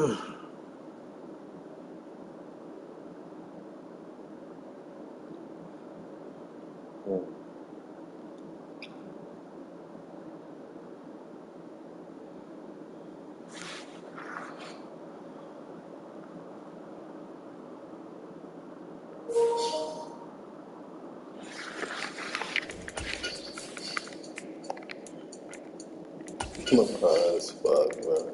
I'm high as fuck, man.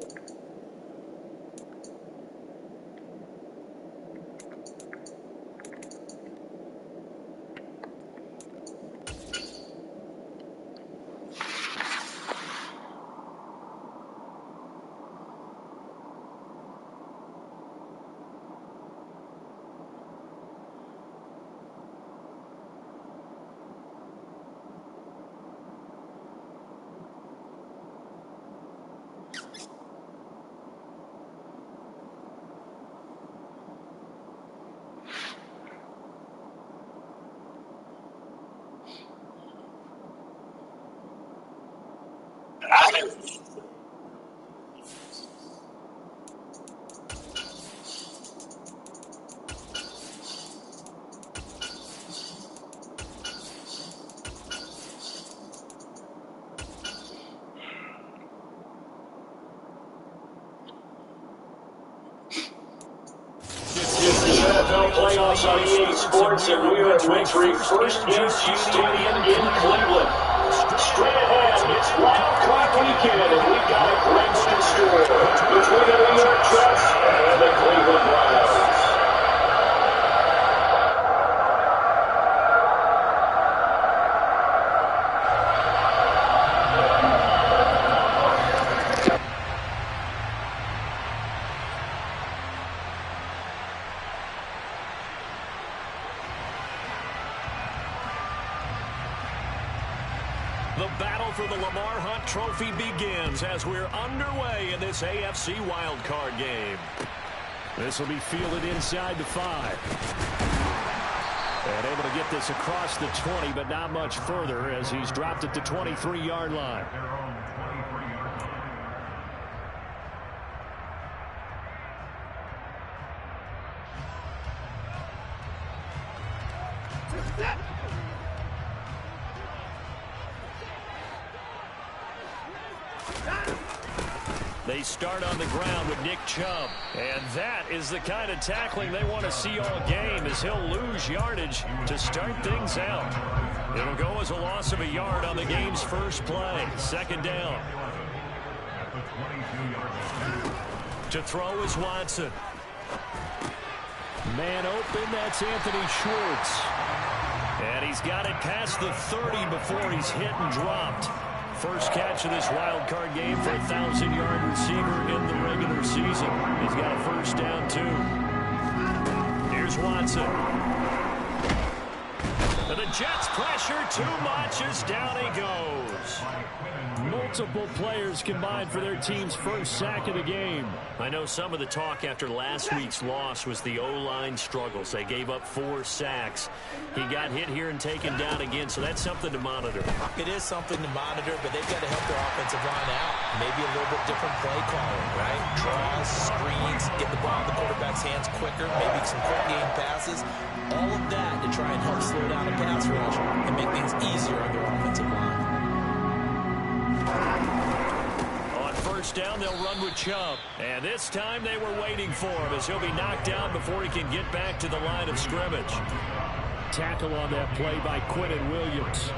Playoffs on EA Sports, and we are at Wintry First Energy Stadium in Cleveland. Straight ahead, it's Wild Card Weekend, and we've got a great one in store between the New York Jets and the Cleveland Browns. The battle for the Lamar Hunt Trophy begins as we're underway in this AFC wildcard game. This will be fielded inside the 5. And able to get this across the 20, but not much further as he's dropped at the 23-yard line. They start on the ground with Nick Chubb. And that is the kind of tackling they want to see all game as he'll lose yardage to start things out. It'll go as a loss of a yard on the game's first play. Second down. To throw is Watson. Man open, that's Anthony Schwartz. And he's got it past the 30 before he's hit and dropped. First catch of this wild card game for a 1,000-yard receiver in the regular season. He's got a first down, too. Here's Watson. And the Jets pressure too much as down he goes. Multiple players combined for their team's first sack of the game. I know some of the talk after last week's loss was the O-line struggles. They gave up 4 sacks. He got hit here and taken down again, so that's something to monitor. It is something to monitor, but they've got to help their offensive line out. Maybe a little bit different play calling, right? Draws, screens, get the ball in the quarterback's hands quicker, maybe some quick game passes. All of that to try and help slow down a pass rush and make things easier on their offensive line. On first down, they'll run with Chubb. And this time they were waiting for him as he'll be knocked down before he can get back to the line of scrimmage. Tackle on that play by Quinnen Williams.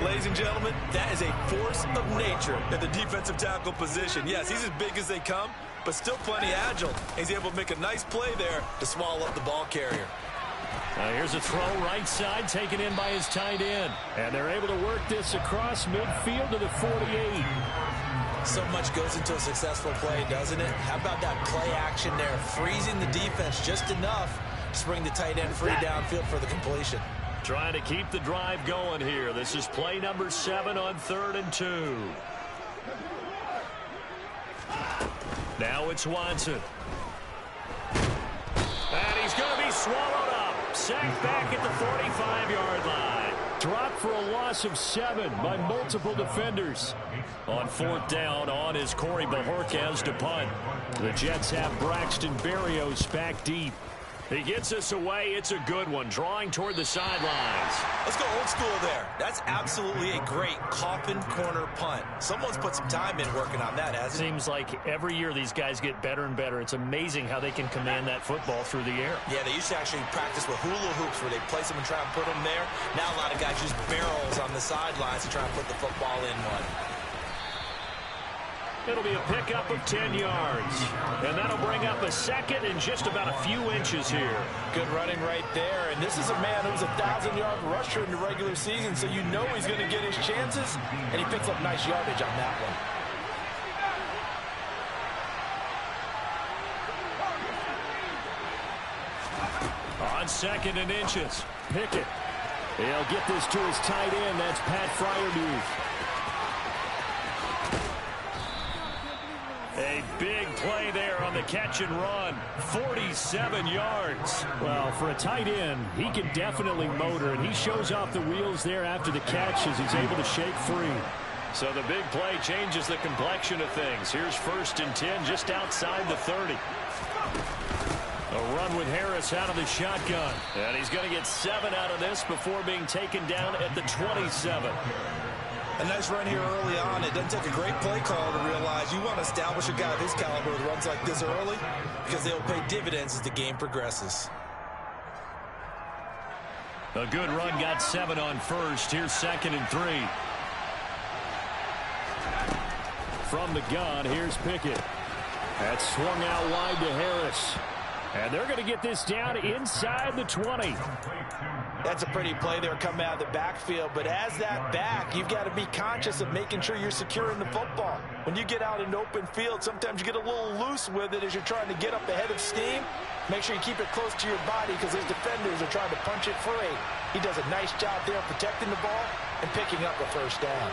Ladies and gentlemen, that is a force of nature at the defensive tackle position. Yes, he's as big as they come, but still plenty agile. He's able to make a nice play there to swallow up the ball carrier. Here's a throw right side taken in by his tight end. And they're able to work this across midfield to the 48. So much goes into a successful play, doesn't it? How about that play action there, freezing the defense just enough to bring the tight end free downfield for the completion. Trying to keep the drive going here. This is play number 7 on 3rd and 2. Now it's Watson. And he's going to be swallowed up. Sacked back at the 45-yard line. dropped for a loss of 7 by multiple defenders. On 4th down, on is Corey Bojorquez to punt. The Jets have Braxton Berrios back deep. He gets us away. It's a good one, drawing toward the sidelines. Let's go old school there. That's absolutely a great coffin corner punt. Someone's put some time in working on that, hasn't it? Seems like every year these guys get better and better. It's amazing how they can command that football through the air. Yeah, they used to actually practice with hula hoops where they place them and try and put them there. Now a lot of guys use barrels on the sidelines to try and put the football in one. It'll be a pickup of 10 yards. And that'll bring up a second and just about a few inches here. Good running right there. And this is a man who's a 1,000-yard rusher in the regular season, so you know he's going to get his chances. And he picks up nice yardage on that one. On 2nd and inches, Pickett. He'll get this to his tight end. That's Pat Freiermuth. A big play there on the catch and run. 47 yards. Well, for a tight end, he can definitely motor, and he shows off the wheels there after the catch as he's able to shake free. So the big play changes the complexion of things. Here's 1st and 10 just outside the 30. A run with Harris out of the shotgun. And he's going to get 7 out of this before being taken down at the 27. A nice run here early on. It doesn't take a great play call to realize you want to establish a guy of his caliber with runs like this early because they'll pay dividends as the game progresses. A good run got 7 on 1st. Here's 2nd and 3. From the gun, here's Pickett. That's swung out wide to Harris. And they're going to get this down inside the 20. That's a pretty play there coming out of the backfield. But as that back, you've got to be conscious of making sure you're securing the football. When you get out in open field, sometimes you get a little loose with it as you're trying to get up ahead of steam. Make sure you keep it close to your body because those defenders are trying to punch it free. He does a nice job there protecting the ball and picking up a 1st down.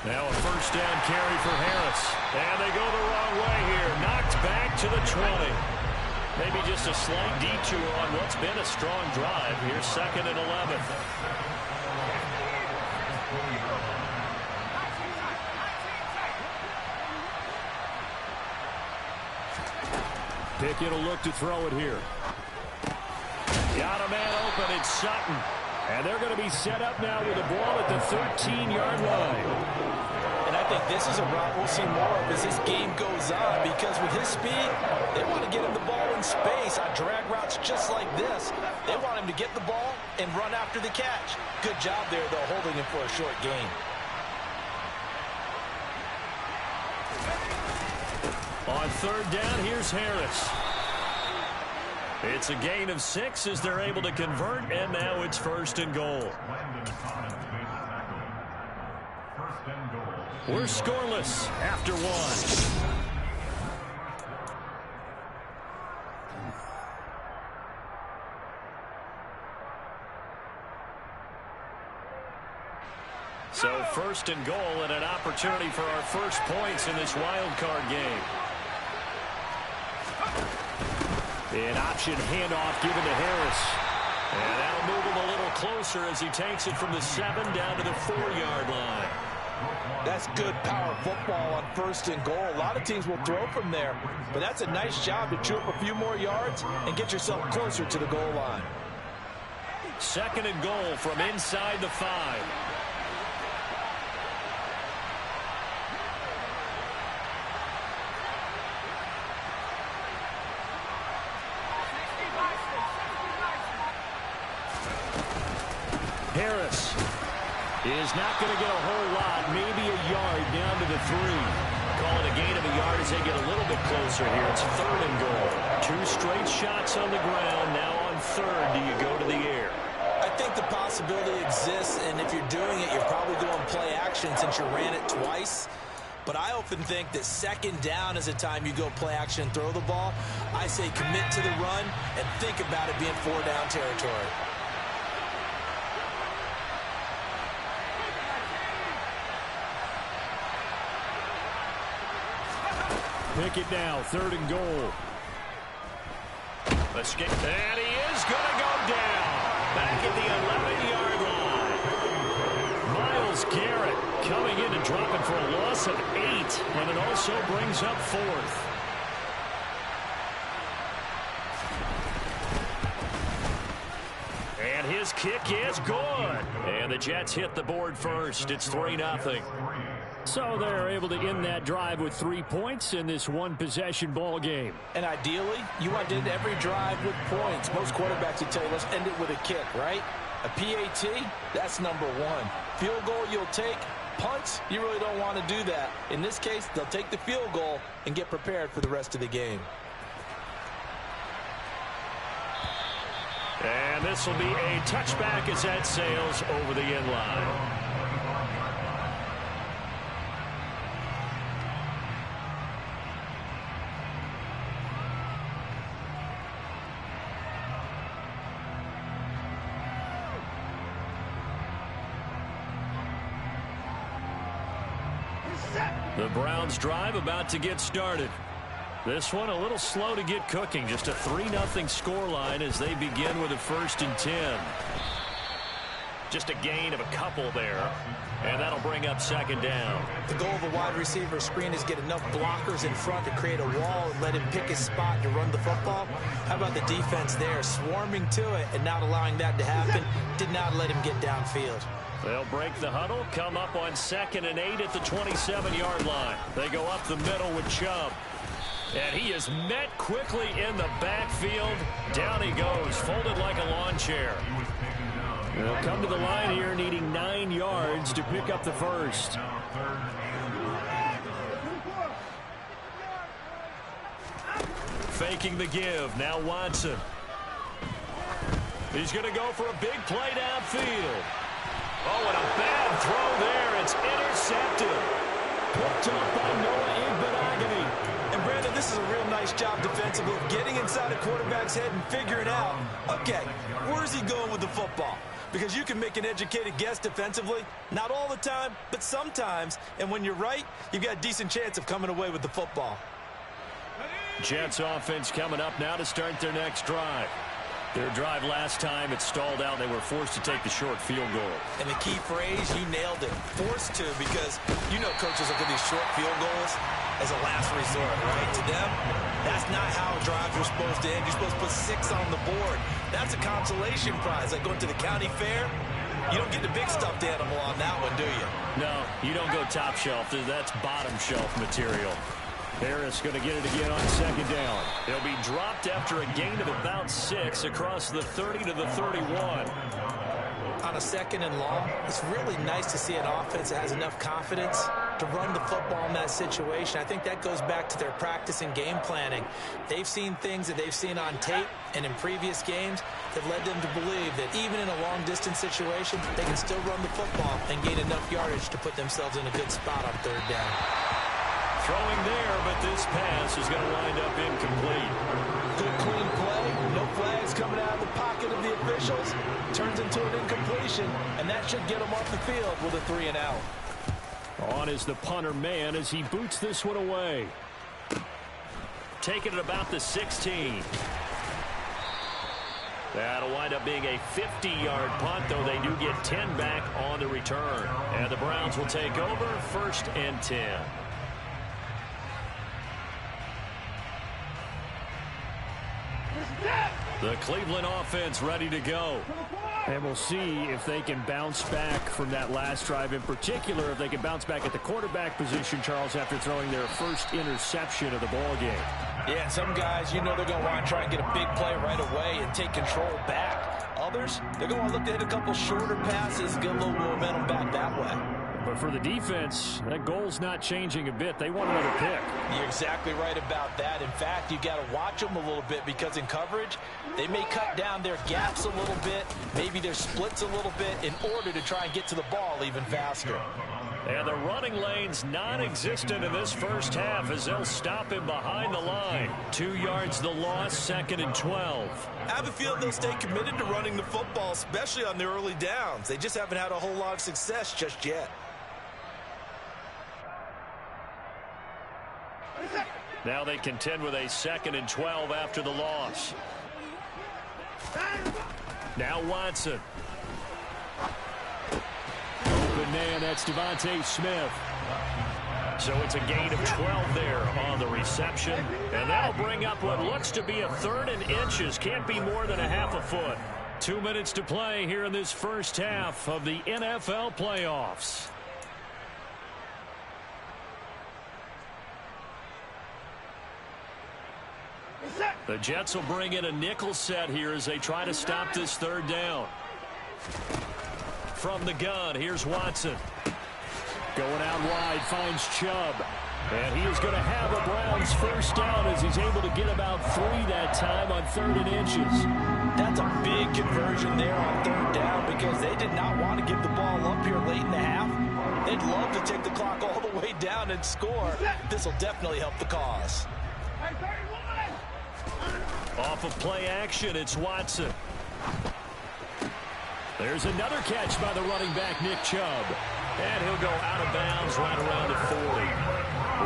Now a 1st down carry for Harris. And they go the wrong way here. Knocked back to the 20. Maybe just a slight detour on what's been a strong drive. Here's 2nd and 11. Pickett will look to throw it here. Got a man open. It's Sutton. And they're going to be set up now with the ball at the 13-yard line. And I think this is a route we'll see more of as this game goes on because with his speed, they want to get him the ball in space on drag routes just like this. They want him to get the ball and run after the catch. Good job there, though, holding him for a short gain. On 3rd down, here's Harris. It's a gain of 6 as they're able to convert, and now it's 1st and goal. We're scoreless after 1. So 1st and goal and an opportunity for our first points in this wild card game. An option handoff given to Harris. And that'll move him a little closer as he takes it from the 7 down to the 4-yard line. That's good power football on 1st and goal. A lot of teams will throw from there, but that's a nice job to chew up a few more yards and get yourself closer to the goal line. 2nd and goal from inside the 5. Harris is not going to get a whole lot, maybe a yard down to the 3. Call it a gain of a yard as they get a little bit closer here. It's 3rd and goal. 2 straight shots on the ground. Now on 3rd, do you go to the air? I think the possibility exists, and if you're doing it, you're probably going play action since you ran it twice. But I often think that 2nd down is a time you go play action and throw the ball. I say commit to the run and think about it being 4-down territory. Pickett now, 3rd and goal. Let's get, and he is going to go down. Back at the 11-yard Myles Garrett coming in and dropping for a loss of 8, and it also brings up 4th. And his kick is good. And the Jets hit the board first. It's 3-0. So they're able to end that drive with 3 points in this one-possession ball game. And ideally, you want to end every drive with points. Most quarterbacks would tell you, let's end it with a kick, right? A PAT, that's number 1. Field goal you'll take. Punts, you really don't want to do that. In this case, they'll take the field goal and get prepared for the rest of the game. And this will be a touchback as that sails over the end line. The Browns drive about to get started. This one a little slow to get cooking. Just a 3-0 scoreline as they begin with a 1st and 10. Just a gain of a couple there. And that'll bring up 2nd down. The goal of a wide receiver screen is get enough blockers in front to create a wall and let him pick his spot to run the football. How about the defense there, swarming to it and not allowing that to happen? Did not let him get downfield. They'll break the huddle, come up on 2nd and 8 at the 27-yard line. They go up the middle with Chubb. And he is met quickly in the backfield. Down he goes, folded like a lawn chair. They'll come to the line here, needing 9 yards to pick up the first. Faking the give, now Watson. He's going to go for a big play downfield. Oh, and a bad throw there. It's intercepted. Picked up by Noah Igbinoghene. And Brandon, this is a real nice job defensively of getting inside a quarterback's head and figuring out, okay, where's he going with the football? Because you can make an educated guess defensively. Not all the time, but sometimes. And when you're right, you've got a decent chance of coming away with the football. Jets offense coming up now to start their next drive. Their drive last time, it stalled out. They were forced to take the short field goal. And the key phrase, you nailed it. Forced to, because you know coaches look at these short field goals as a last resort, right? To them, that's not how drives are supposed to end. You're supposed to put 6 on the board. That's a consolation prize, like going to the county fair. You don't get the big stuffed animal on that one, do you? No, you don't go top shelf. That's bottom shelf material. Harris going to get it again on 2nd down. He'll be dropped after a gain of about 6 across the 30 to the 31. On a 2nd and long, it's really nice to see an offense that has enough confidence to run the football in that situation. I think that goes back to their practice and game planning. They've seen things that they've seen on tape and in previous games that led them to believe that even in a long-distance situation, they can still run the football and gain enough yardage to put themselves in a good spot on 3rd down. Throwing there, but this pass is going to wind up incomplete. Good clean play. No flags coming out of the pocket of the officials. Turns into an incompletion, and that should get them off the field with a 3 and out. On is the punter man as he boots this one away. Taking it about the 16. That'll wind up being a 50-yard punt, though they do get 10 back on the return. And the Browns will take over 1st and 10. The Cleveland offense ready to go. And we'll see if they can bounce back from that last drive in particular, if they can bounce back at the quarterback position, Charles, after throwing their first interception of the ball game. Yeah, some guys, you know they're going to want to try and get a big play right away and take control back. Others, they're going to look to hit a couple shorter passes, get a little momentum back that way. But for the defense, that goal's not changing a bit. They want another pick. You're exactly right about that. In fact, you've got to watch them a little bit because in coverage, they may cut down their gaps a little bit, maybe their splits a little bit in order to try and get to the ball even faster. And the running lane's non-existent in this first half as they'll stop him behind the line. 2 yards the loss, 2nd and 12. I have a feeling they'll stay committed to running the football, especially on their early downs. They just haven't had a whole lot of success just yet. Now they contend with a 2nd and 12 after the loss. Now Watson. Open man. That's Devontae Smith. So it's a gain of 12 there on the reception. And that'll bring up what looks to be a 3rd and inches. Can't be more than a half a foot. 2 minutes to play here in this first half of the NFL playoffs. The Jets will bring in a nickel set here as they try to stop this 3rd down. From the gun, here's Watson. Going out wide, finds Chubb. And he is going to have a Browns first down as he's able to get about 3 that time on 3rd and inches. That's a big conversion there on 3rd down because they did not want to give the ball up here late in the half. They'd love to take the clock all the way down and score. This will definitely help the cause. Off of play action, it's Watson. There's another catch by the running back, Nick Chubb. And he'll go out of bounds right around the 40.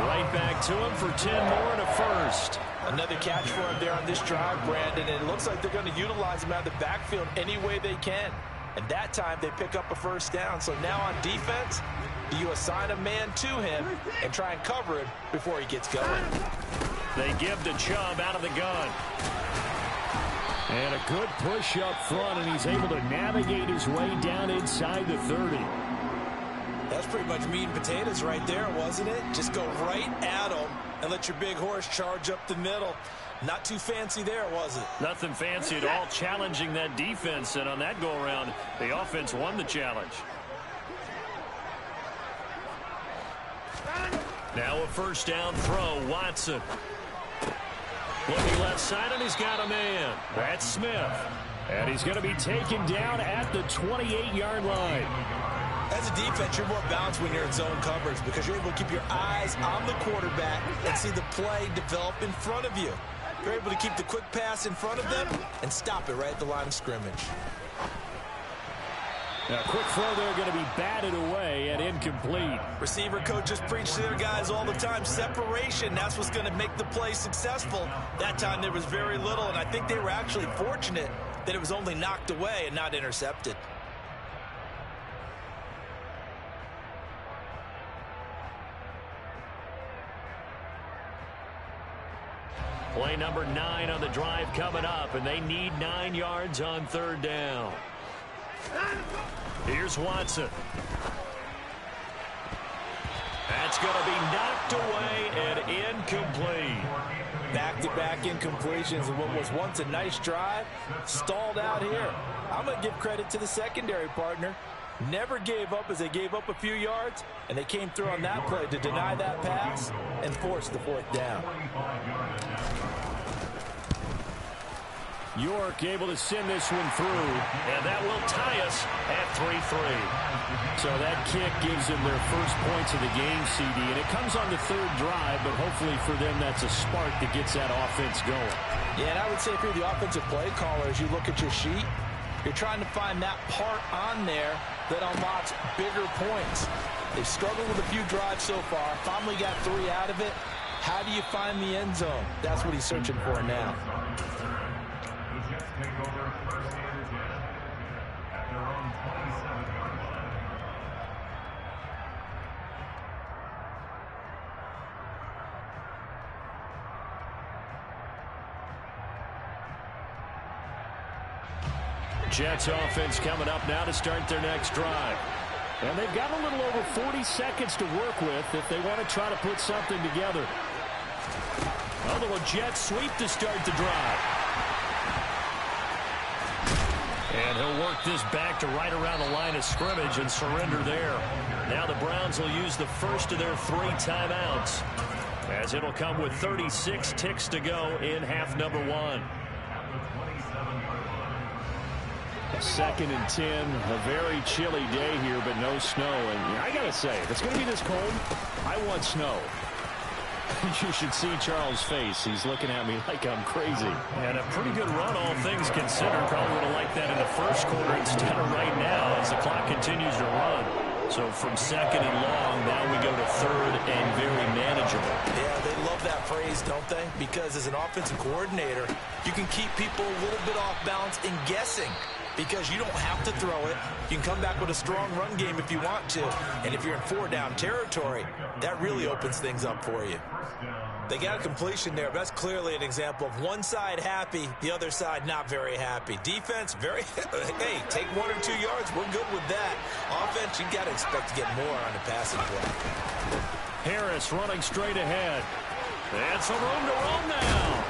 Right back to him for 10 more and a first. Another catch for him there on this drive, Brandon, and it looks like they're going to utilize him out of the backfield any way they can. And that time they pick up a first down. So now on defense, you assign a man to him and try and cover him before he gets going. They give to Chubb out of the gun. And a good push up front, and he's able to navigate his way down inside the 30. That's pretty much meat and potatoes right there, wasn't it? Just go right at him and let your big horse charge up the middle. Not too fancy there, was it? Nothing fancy at all, challenging that defense, and on that go-around, the offense won the challenge. Now a first down throw, Watson. Looking left side, and he's got a man. That's Smith. And he's going to be taken down at the 28-yard line. As a defense, you're more balanced when you're in zone coverage because you're able to keep your eyes on the quarterback and see the play develop in front of you. You're able to keep the quick pass in front of them and stop it right at the line of scrimmage. Now, quick throw there going to be batted away and incomplete. Receiver coaches preach to their guys all the time. Separation, that's what's going to make the play successful. That time there was very little, and I think they were actually fortunate that it was only knocked away and not intercepted. Play number 9 on the drive coming up, and they need 9 yards on 3rd down. Here's Watson. That's going to be knocked away and incomplete. Back-to-back incompletions of what was once a nice drive, stalled out here. I'm going to give credit to the secondary partner. Never gave up as they gave up a few yards, and they came through on that play to deny that pass and force the 4th down. York able to send this one through, and that will tie us at 3-3. So that kick gives them their first points of the game, CD, and it comes on the 3rd drive, but hopefully for them that's a spark that gets that offense going. Yeah, and I would say if you're the offensive play caller, as you look at your sheet, you're trying to find that part on there that unlocks bigger points. They've struggled with a few drives so far, finally got 3 out of it. How do you find the end zone? That's what he's searching for now. Jets offense coming up now to start their next drive. And they've got a little over 40 seconds to work with if they want to try to put something together. A little jet sweep to start the drive. And he'll work this back to right around the line of scrimmage and surrender there. Now the Browns will use the first of their 3 timeouts, as it'll come with 36 ticks to go in half number 1. 2nd and 10, a very chilly day here, but no snow. And I got to say, if it's going to be this cold, I want snow. You should see Charles' face. He's looking at me like I'm crazy. And a pretty good run, all things considered. Probably would have liked that in the first quarter instead of right now as the clock continues to run. So from 2nd and long, now we go to 3rd and very manageable. Yeah, they love that phrase, don't they? Because as an offensive coordinator, you can keep people a little bit off balance in guessing because you don't have to throw it. You can come back with a strong run game if you want to. And if you're in 4-down territory, that really opens things up for you. They got a completion there. That's clearly an example of one side happy, the other side not very happy. Defense, very, hey, take 1 or 2 yards. We're good with that. Offense, you got to expect to get more on the passing play. Harris running straight ahead. And some room to run now.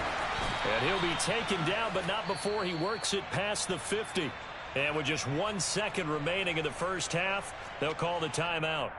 And he'll be taken down, but not before he works it past the 50. And with just 1 second remaining in the first half, they'll call the timeout.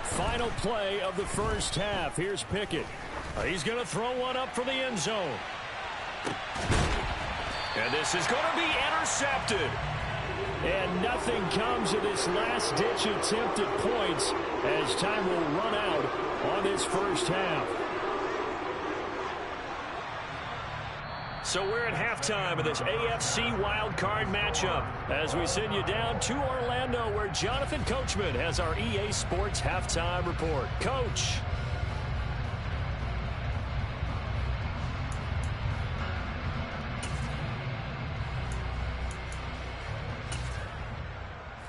Final play of the first half. Here's Pickett. He's going to throw one up for the end zone. And this is going to be intercepted. And nothing comes of this last-ditch attempt at points as time will run out on this first half. So we're at halftime of this AFC wildcard matchup as we send you down to Orlando where Jonathan Coachman has our EA Sports halftime report. Coach.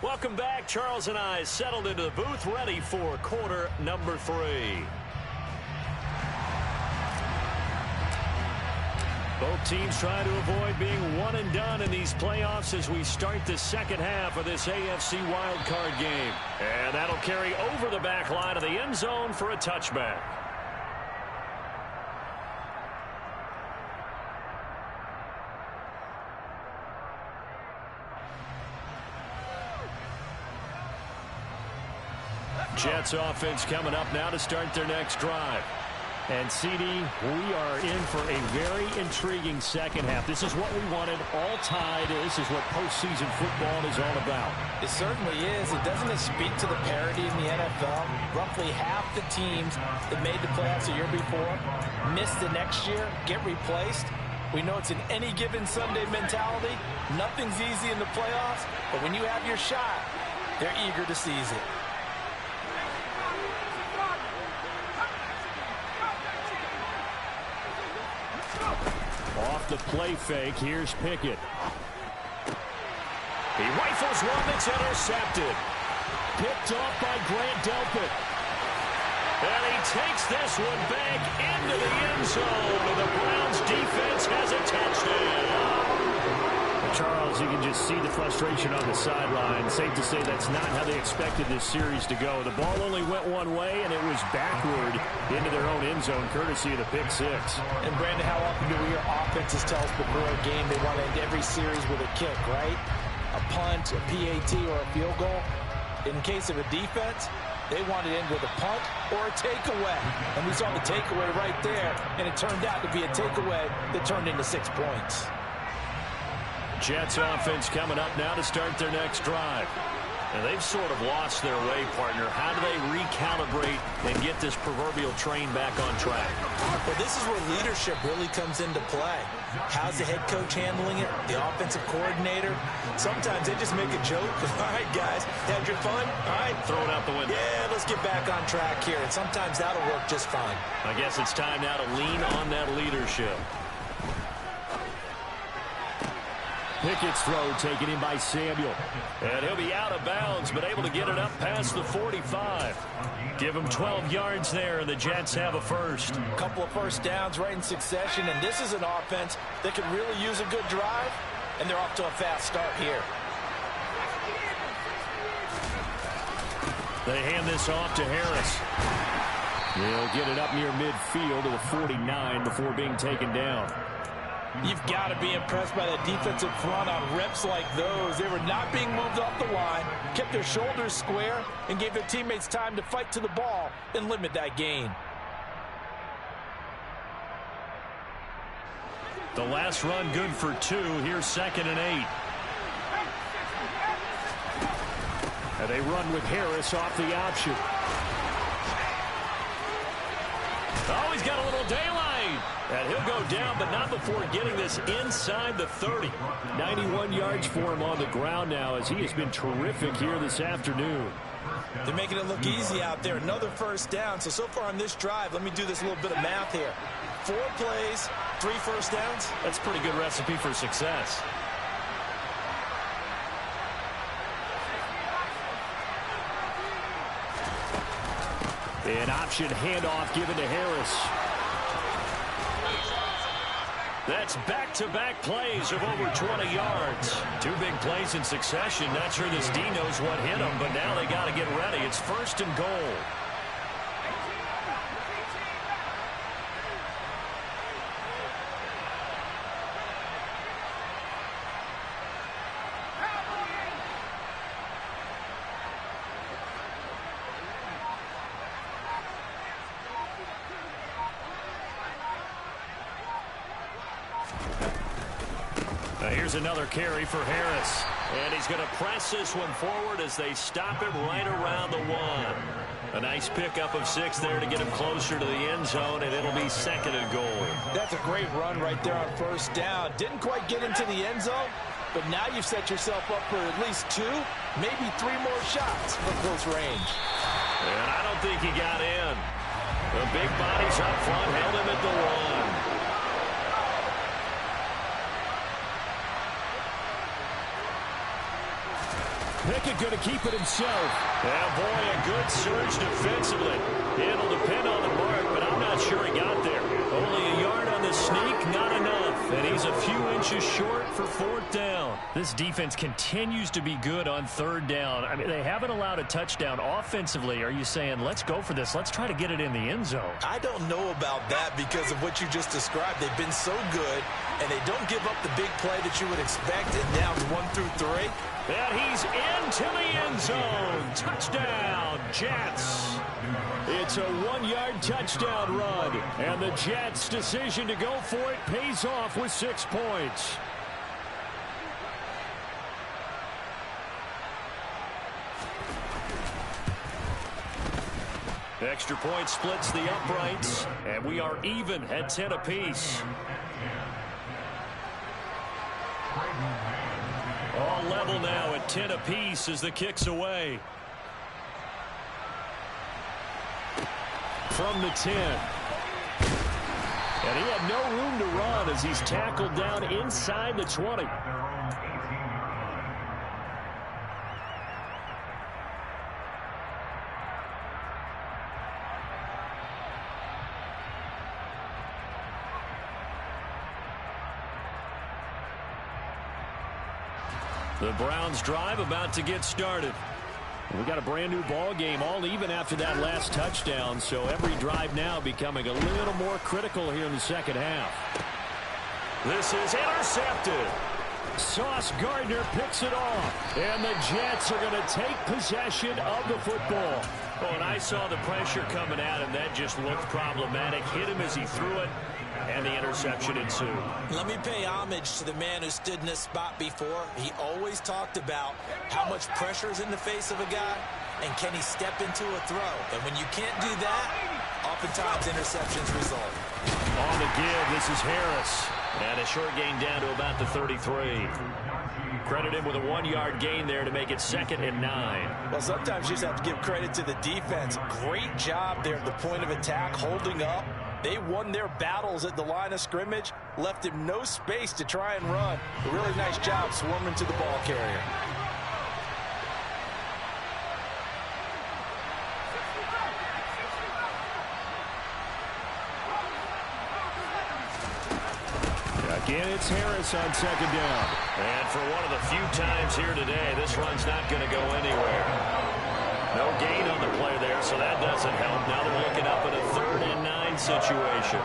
Welcome back. Charles and I settled into the booth ready for quarter number 3. Both teams trying to avoid being one and done in these playoffs as we start the second half of this AFC wildcard game. And that'll carry over the back line of the end zone for a touchback. Jets offense coming up now to start their next drive. And, CD, we are in for a very intriguing second half. This is what we wanted, all tied. This is what postseason football is all about. It certainly is. It doesn't speak to the parity in the NFL. Roughly half the teams that made the playoffs a year before miss the next year, get replaced. We know it's an any given Sunday mentality. Nothing's easy in the playoffs, but when you have your shot, they're eager to seize it. Off the play fake, here's Pickett. He rifles one that's intercepted. Picked off by Grant Delpit. And he takes this one back into the end zone. And the Browns defense has a touchdown. Charles, you can just see the frustration on the sideline. Safe to say that's not how they expected this series to go. The ball only went one way, and it was backward into their own end zone, courtesy of the pick six. And, Brandon, how often do we hear offenses tell us before a game they want to end every series with a kick, right? A punt, a PAT, or a field goal. In case of a defense, they want to end with a punt or a takeaway. And we saw the takeaway right there, and it turned out to be a takeaway that turned into 6 points. Jets offense coming up now to start their next drive. And they've sort of lost their way, partner. How do they recalibrate and get this proverbial train back on track? Well, this is where leadership really comes into play. How's the head coach handling it? The offensive coordinator? Sometimes they just make a joke. All right, guys, had your fun? All right. Throw it out the window. Yeah, let's get back on track here. And sometimes that'll work just fine. I guess it's time now to lean on that leadership. Pickett's throw taken in by Samuel. And he'll be out of bounds, but able to get it up past the 45. Give him 12 yards there, and the Jets have a first. A couple of first downs right in succession, and this is an offense that could really use a good drive, and they're off to a fast start here. They hand this off to Harris. He'll get it up near midfield to the 49 before being taken down. You've got to be impressed by that defensive front on reps like those. They were not being moved off the line, kept their shoulders square, and gave their teammates time to fight to the ball and limit that gain. The last run good for 2. Here's 2nd and 8. And they run with Harris off the option. Oh, he's got a little daylight. And he'll go down, but not before getting this inside the 30. 91 yards for him on the ground now, as he has been terrific here this afternoon. They're making it look easy out there. Another first down. So far on this drive, let me do this little bit of math here. 4 plays, 3 first downs. That's a pretty good recipe for success. An option handoff given to Harris. That's back-to-back plays of over 20 yards. 2 big plays in succession. Not sure this D knows what hit them, but now they got to get ready. It's 1st and goal. Here's another carry for Harris. And he's going to press this one forward as they stop him right around the 1. A nice pickup of 6 there to get him closer to the end zone, and it'll be 2nd and goal. That's a great run right there on first down. Didn't quite get into the end zone, but now you've set yourself up for at least 2, maybe 3 more shots from close range. And I don't think he got in. The big bodies up front held him at the 1. Pickett going to keep it himself. And boy, a good surge defensively. It'll depend on the mark, but I'm not sure he got there. Only a yard on the sneak, not enough. And he's a few inches short for 4th down. This defense continues to be good on 3rd down. I mean, they haven't allowed a touchdown offensively. Are you saying, let's go for this? Let's try to get it in the end zone. I don't know about that because of what you just described. They've been so good, and they don't give up the big play that you would expect in downs 1 through 3. And he's into the end zone. Touchdown, Jets. It's a 1-yard touchdown run. And the Jets' decision to go for it pays off with 6 points. Extra point splits the uprights. And we are even at 10 apiece. All level now at 10 apiece as the kick's away. From the 10. And he had no room to run as he's tackled down inside the 20. The Browns drive about to get started. We got a brand new ball game, all even after that last touchdown, so every drive now becoming a little more critical here in the second half. This is intercepted. Sauce Gardner picks it off, and the Jets are going to take possession of the football. Oh, and I saw the pressure coming at him. That just looked problematic. Hit him as he threw it, and the interception ensued. Let me pay homage to the man who stood in this spot before. He always talked about how much pressure is in the face of a guy, and can he step into a throw. And when you can't do that, oftentimes interceptions result. On the give, this is Harris. And a short gain down to about the 33. Credit him with a 1-yard gain there to make it 2nd and 9. Well, sometimes you just have to give credit to the defense. Great job there at the point of attack, holding up. They won their battles at the line of scrimmage, left him no space to try and run. A really nice job swarming to the ball carrier. Again, it's Harris on 2nd down. And for one of the few times here today, this run's not going to go anywhere. No gain on the play there, so that doesn't help. Now they're looking up at a 3rd and 9 situation.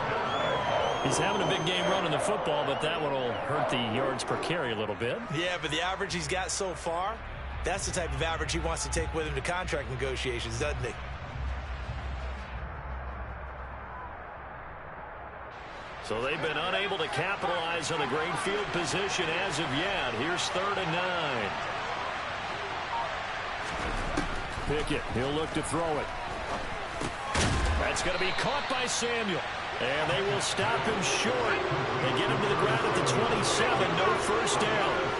He's having a big game running the football, but that one will hurt the yards per carry a little bit. Yeah, but the average he's got so far, that's the type of average he wants to take with him to contract negotiations, doesn't he? So they've been unable to capitalize on a great field position as of yet. Here's 3rd and 9. Pickett, he'll look to throw it. That's going to be caught by Samuel. And they will stop him short. They get him to the ground at the 27. No first down.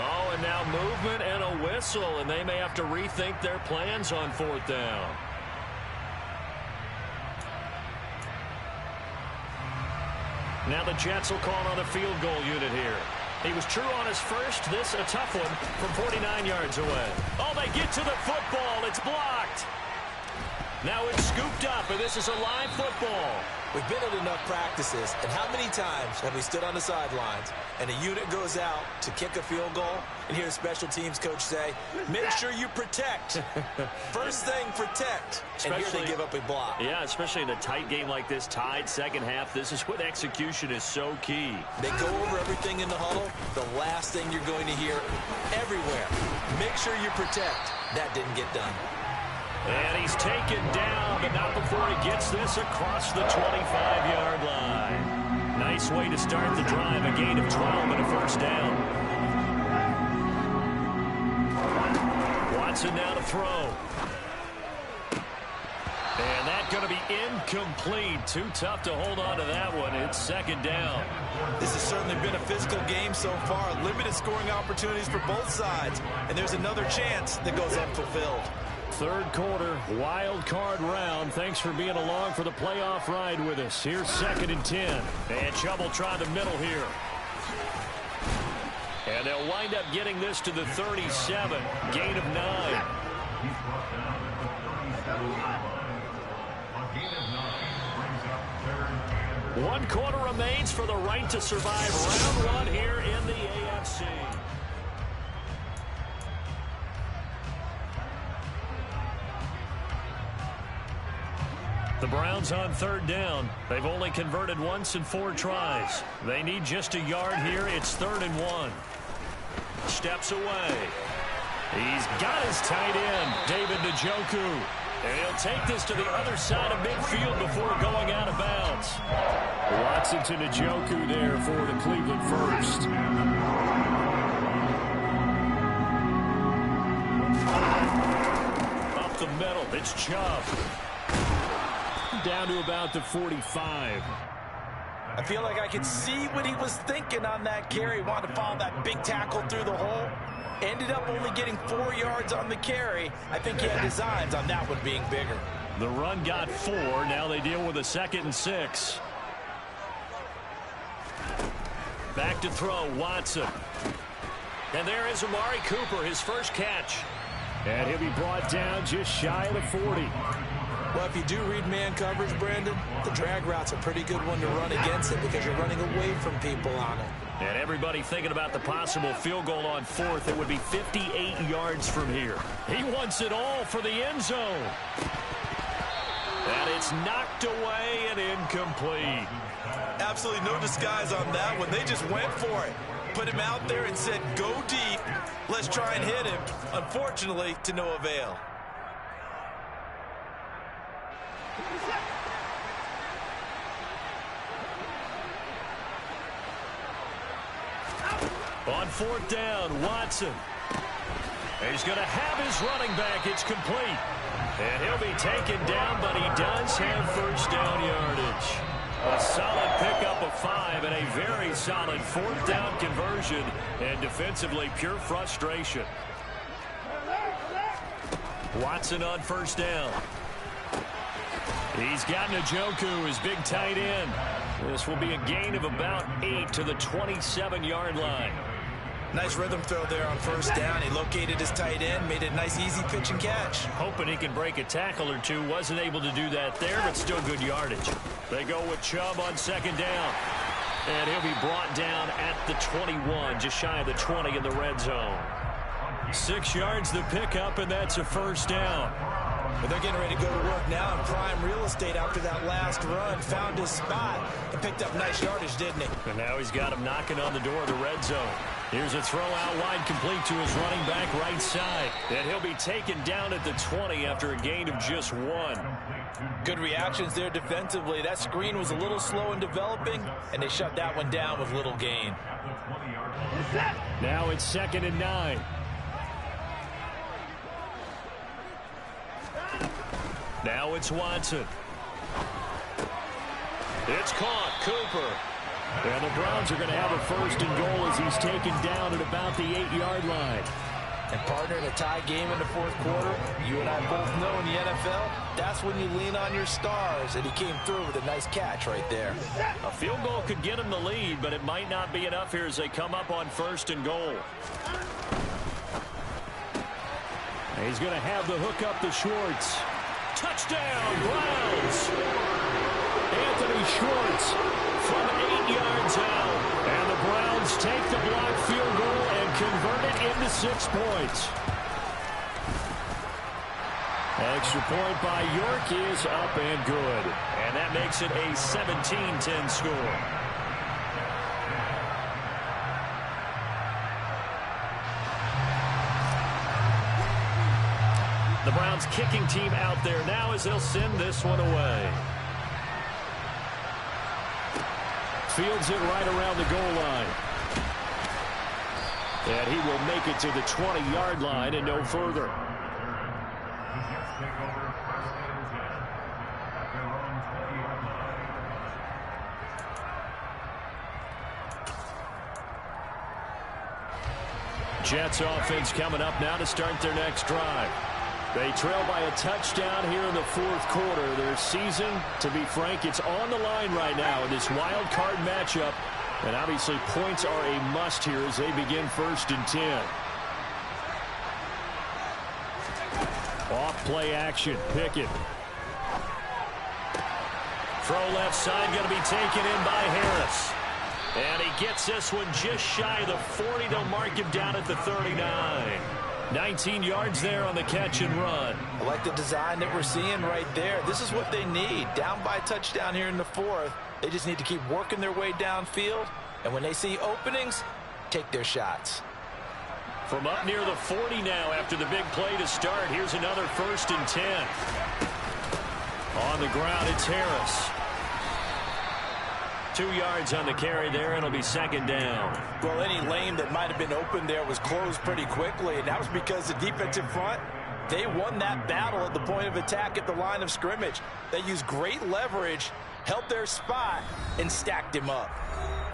Oh, and now movement and a whistle, and they may have to rethink their plans on 4th down. Now the Jets will call on the field goal unit here. He was true on his first. This a tough one from 49 yards away. Oh, they get to the football. It's blocked. Now it's scooped up, and this is a live football. We've been at enough practices, and how many times have we stood on the sidelines and a unit goes out to kick a field goal and hear a special teams coach say, make sure you protect. First thing, protect. And here they give up a block. Yeah, especially in a tight game like this, tied second half. This is when execution is so key. They go over everything in the huddle. The last thing you're going to hear everywhere, make sure you protect. That didn't get done. And he's taken down, but not before he gets this across the 25-yard line. Nice way to start the drive, a gain of 12 and a first down. Watson now to throw. And that's going to be incomplete. Too tough to hold on to that one. It's second down. This has certainly been a physical game so far. Limited scoring opportunities for both sides. And there's another chance that goes unfulfilled. Third quarter, wild card round. Thanks for being along for the playoff ride with us. Here's 2nd and 10. And Chubb will try the middle here. And they'll wind up getting this to the 37. Gain of 9. One quarter remains for the right to survive round 1 here in the AFC. The Browns on 3rd down. They've only converted once in 4 tries. They need just a yard here. It's 3rd and 1. Steps away. He's got his tight end, David Njoku. And he'll take this to the other side of midfield before going out of bounds. Watson to Njoku there for the Cleveland first. Up the middle, it's Chubb. Down to about the 45. I feel like I could see what he was thinking on that carry. Wanted to follow that big tackle through the hole. Ended up only getting 4 yards on the carry. I think he had designs on that one being bigger. The run got 4. Now they deal with a 2nd and 6. Back to throw, Watson. And there is Amari Cooper, his first catch. And he'll be brought down just shy of the 40. Well, if you do read man coverage, Brandon, the drag route's a pretty good one to run against it because you're running away from people on it. And everybody thinking about the possible field goal on 4th. It would be 58 yards from here. He wants it all for the end zone. And it's knocked away and incomplete. Absolutely no disguise on that one. They just went for it. Put him out there and said, go deep. Let's try and hit him. Unfortunately, to no avail. On 4th down, Watson. He's going to have his running back. It's complete. And he'll be taken down, but he does have first down yardage. A solid pickup of 5 and a very solid 4th down conversion. And defensively, pure frustration. Watson on first down. He's got Njoku, his big tight end. This will be a gain of about 8 to the 27-yard line. Nice rhythm throw there on first down. He located his tight end, made it a nice, easy pitch and catch. Hoping he can break a tackle or two. Wasn't able to do that there, but still good yardage. They go with Chubb on 2nd down. And he'll be brought down at the 21, just shy of the 20 in the red zone. 6 yards the pickup, and that's a first down. But they're getting ready to go to work now in prime real estate after that last run. Found his spot and picked up nice yardage, didn't he? And now he's got him knocking on the door of the red zone. Here's a throw out wide, complete to his running back right side. And he'll be taken down at the 20 after a gain of just 1. Good reactions there defensively. That screen was a little slow in developing, and they shut that one down with little gain. Now it's 2nd and 9. Now it's Watson. It's caught. Cooper. And the Browns are going to have a 1st and goal as he's taken down at about the 8-yard line. And partner, in a tie game in the 4th quarter, you and I both know in the NFL, that's when you lean on your stars, and he came through with a nice catch right there. A field goal could get him the lead, but it might not be enough here as they come up on 1st and goal. And he's going to have the hook up to Schwartz. Touchdown, Browns! Anthony Schwartz from 8 yards out. And the Browns take the blocked field goal and convert it into 6 points. Extra point by York is up and good. And that makes it a 17-10 score. The Browns kicking team out there now as they'll send this one away. Fields it right around the goal line. And he will make it to the 20-yard line and no further. Jets offense coming up now to start their next drive. They trail by a touchdown here in the 4th quarter. Their season, to be frank, it's on the line right now in this wild card matchup. And obviously points are a must here as they begin 1st and 10. Off play action. Pickett. Throw left side, going to be taken in by Harris. And he gets this one just shy of the 40. They'll mark him down at the 39. 19 yards there on the catch and run. I like the design that we're seeing right there. This is what they need. Down by a touchdown here in the 4th. They just need to keep working their way downfield. And when they see openings, take their shots. From up near the 40 now after the big play to start. Here's another 1st and 10. On the ground, it's Harris. 2 yards on the carry there, and it'll be 2nd down. Well, any lane that might have been open there was closed pretty quickly, and that was because the defensive front, they won that battle at the point of attack at the line of scrimmage. They used great leverage, held their spot, and stacked him up.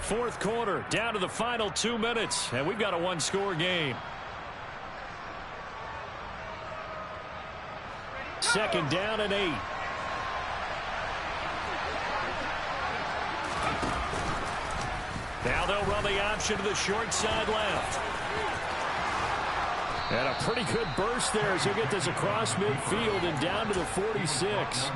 4th quarter, down to the final 2 minutes, and we've got a 1-score game. 2nd down and 8. Now they'll run the option to the short side left. And a pretty good burst there as he'll get this across midfield and down to the 46.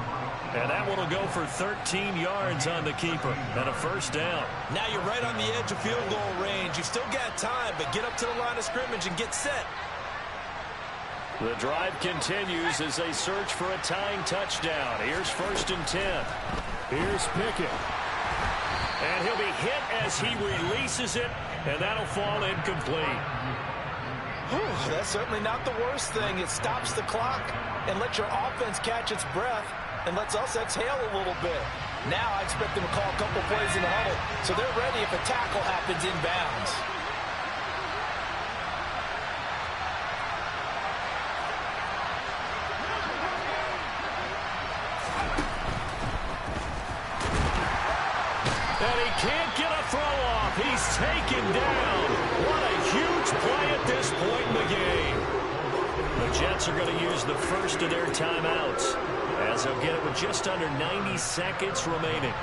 And that one will go for 13 yards on the keeper and a 1st down. Now you're right on the edge of field goal range. You've still got time, but get up to the line of scrimmage and get set. The drive continues as they search for a tying touchdown. Here's 1st and 10. Here's Pickett. And he'll be hit as he releases it, and that'll fall incomplete. Whew, that's certainly not the worst thing. It stops the clock and lets your offense catch its breath and lets us exhale a little bit. Now I expect them to call a couple plays in the huddle so they're ready if a tackle happens inbounds. And he can't get a throw off. He's taken down. What a huge play at this point in the game. The Jets are going to use the first of their timeouts as they'll get it with just under 90 seconds remaining.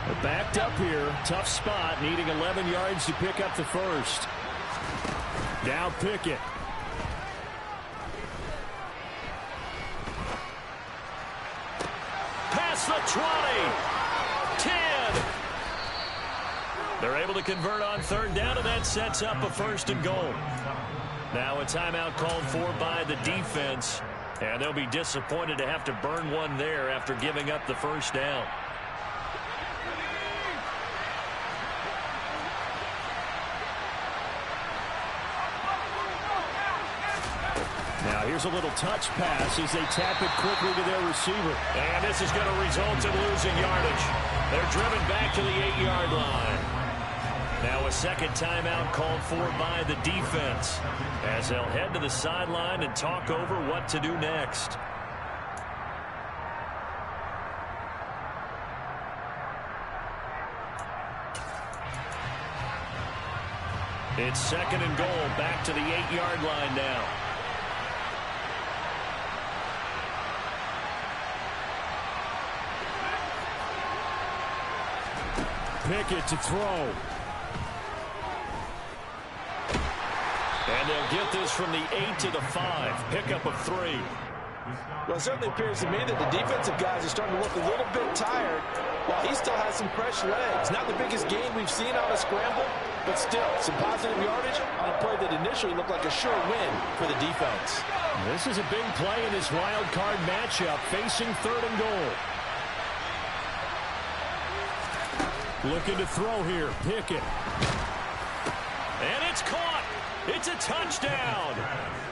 They're backed up here. Tough spot, needing 11 yards to pick up the first. Now Pickett. Past the 20. 10. They're able to convert on 3rd down, and that sets up a 1st and goal. Now a timeout called for by the defense, and they'll be disappointed to have to burn one there after giving up the 1st down. Now here's a little touch pass as they tap it quickly to their receiver. And this is going to result in losing yardage. They're driven back to the 8-yard line. Now a second timeout called for by the defense as they'll head to the sideline and talk over what to do next. It's second and goal, back to the 8-yard line now. Pickett to throw. And they'll get this from the 8 to the 5. Pickup of 3. Well, it certainly appears to me that the defensive guys are starting to look a little bit tired while he still has some fresh legs. Not the biggest gain we've seen on a scramble, but still some positive yardage on a play that initially looked like a sure win for the defense. This is a big play in this wild card matchup, facing third and goal. Looking to throw here, Pickett. And it's caught. It's a touchdown.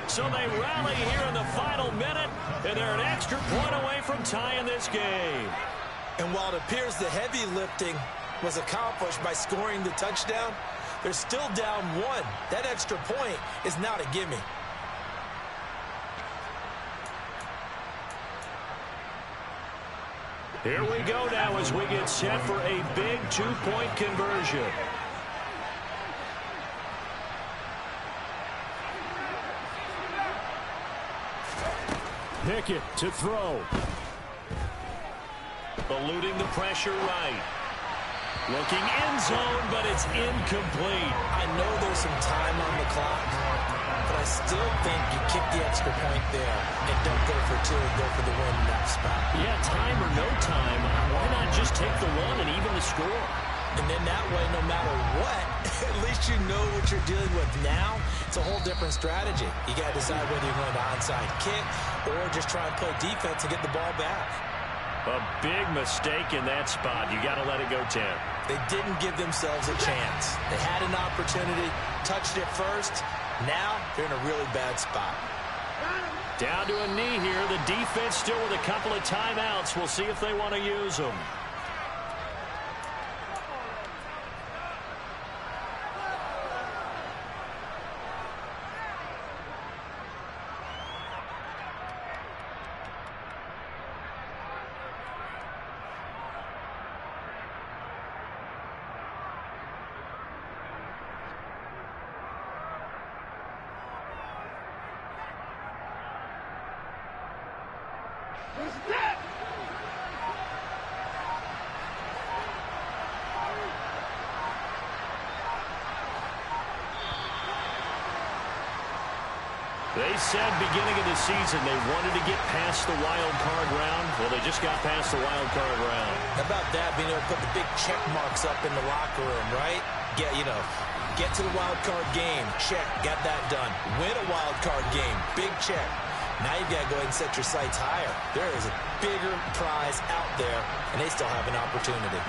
So they rally here in the final minute, and they're an extra point away from tying this game. And while it appears the heavy lifting was accomplished by scoring the touchdown, they're still down 1. That extra point is not a gimme. Here we go now as we get set for a big 2-point conversion. Pickett to throw. Eluding the pressure right. Looking end zone, but it's incomplete. I know there's some time on the clock, but I still think you kick the extra point there and don't go for 2 and go for the win in that spot. Yeah, time or no time, why not just take the 1 and even the score? And then that way, no matter what, at least you know what you're dealing with now. It's a whole different strategy. You got to decide whether you're going to onside kick or just try and play defense and get the ball back. A big mistake in that spot. You got to let it go 10. They didn't give themselves a chance. They had an opportunity, touched it first. Now they're in a really bad spot. Down to a knee here. The defense still with a couple of timeouts. We'll see if they want to use them. They said beginning of the season they wanted to get past the wild card round. Well, they just got past the wild card round. How about that, being able to put the big check marks up in the locker room, right? Get to the wild card game. Check. Got that done. Win a wild card game. Big check. Now you've got to go ahead and set your sights higher. There is a bigger prize out there, and they still have an opportunity.